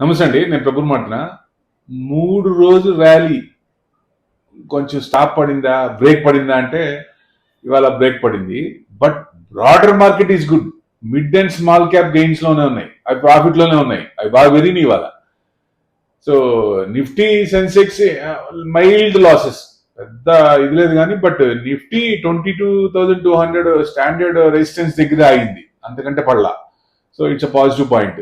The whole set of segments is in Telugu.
నమస్తే అండి. నేను ప్రభుని మాటన 3 రోజులు ర్యాలీ కొంచెం స్టాప్ పడిందా, బ్రేక్ పడిందా అంటే ఇవాళ బ్రేక్ పడింది. But broader market is good. Mid and small cap gains లోనే ఉన్నాయి, అవి ప్రాఫిట్ లోనే ఉన్నాయి, అవి బాగా పెరిగినాయి ఇవాళ. So Nifty Sensex mild losses, పెద్ద ఇది లేదు కానీ, బట్ నిఫ్టీ 22,200 స్టాండర్డ్ రెసిస్టెన్స్ దగ్గర ఆగింది, అంతకంటే పడలా. So it's a positive point.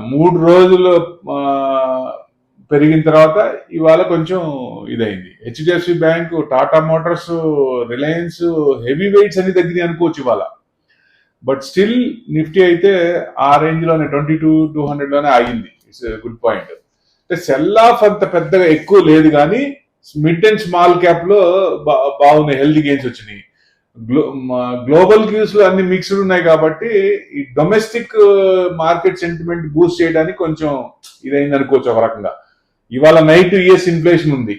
3 రోజులు పెరిగిన తర్వాత ఇవాళ కొంచెం ఇదైంది. HDFC bank, Tata Motors, Reliance heavy weights అన్ని తగ్గినాయి అనుకోవచ్చు ఇవాళ. బట్ స్టిల్ నిఫ్టీ అయితే ఆ రేంజ్ లోనే 22,200 లోనే ఆగింది. It's good point. అంటే సెల్ ఆఫ్ అంత పెద్దగా ఎక్కువ లేదు కానీ మిడ్ అండ్ స్మాల్ క్యాప్ లో బాగున్నాయి, హెల్దీ గెయిన్స్ వచ్చినాయి. గ్లోబల్ క్యూస్ లో అన్ని మిక్స్డ్ ఉన్నాయి కాబట్టి ఈ డొమెస్టిక్ మార్కెట్ సెంటిమెంట్ బూస్ట్ చేయడానికి కొంచెం ఇదైంది అనుకోవచ్చు ఒక రకంగా. ఇవాళ నైట్ యుఎస్ ఇన్ఫ్లేషన్ ఉంది.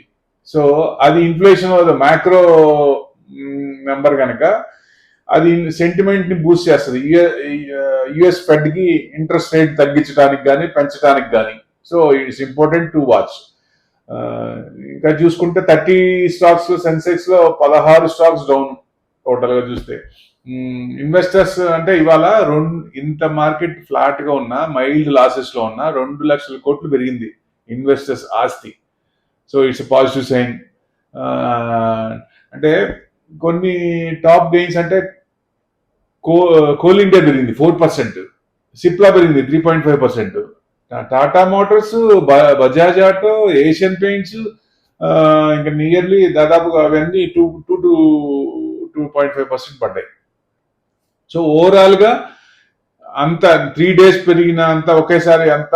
సో అది ఇన్ఫ్లేషన్ మ్యాక్రో నెంబర్ కనుక అది సెంటిమెంట్ ని బూస్ట్ చేస్తుంది. యుఎస్ ఫెడ్ కి ఇంట్రెస్ట్ రేట్ తగ్గించడానికి కానీ పెంచడానికి కానీ. So it's important to watch. ఇంకా చూసుకుంటే 30 స్టాక్స్ లో, సెన్సెక్స్ లో 16 స్టాక్స్ డౌన్ టోటల్ గా చూస్తే. ఇన్వెస్టర్స్ అంటే ఇవాళ ఇంత మార్కెట్ ఫ్లాట్ గా ఉన్నా, మైల్డ్ లాసెస్ లో ఉన్నా 2 లక్షల కోట్లు పెరిగింది ఇన్వెస్టర్స్ ఆస్తి. So it's positive sign. అంటే కొన్ని టాప్ గెయిన్స్ అంటే కోల్ ఇండియా పెరిగింది 4%, సిప్లా పెరిగింది 3.5%, Tata Motors, Bajaj Auto, Asian Paints ఇంకా నియర్లీ దాదాపుగా అవన్నీ 2.5% పడ్డాయి. సో ఓవరాల్ గా అంత 3 days పెరిగిన అంత ఒకేసారి అంత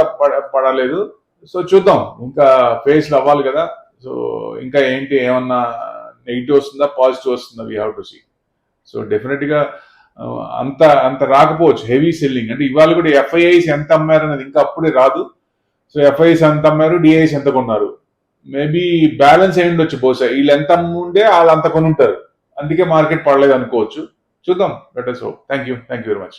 పడలేదు. సో చూద్దాం, ఇంకా ఫేస్ అవ్వాలి కదా. సో ఇంకా ఏంటి, ఏమన్నా నెగిటివ్ వస్తుందా, పాజిటివ్ వస్తుందా, we have to see. So definite గా అంత రాకపోవచ్చు హెవీ సెల్లింగ్. అంటే ఇవాళ కూడా ఎఫ్ఐఐస్ ఎంత అమ్మారు అనేది ఇంకా అప్పుడే రాదు. సో ఎఫ్ఐఐస్ ఎంత అమ్మారు, డిఐస్ ఎంత కొన్నారు, మేబీ బ్యాలెన్స్ అయి ఉండొచ్చు. బహుశా వీళ్ళు ఎంత అమ్ముండే వాళ్ళు అంత కొని ఉంటారు, అందుకే మార్కెట్ పడలేదు అనుకోవచ్చు. చూద్దాం. Let us hope. Thank you very much.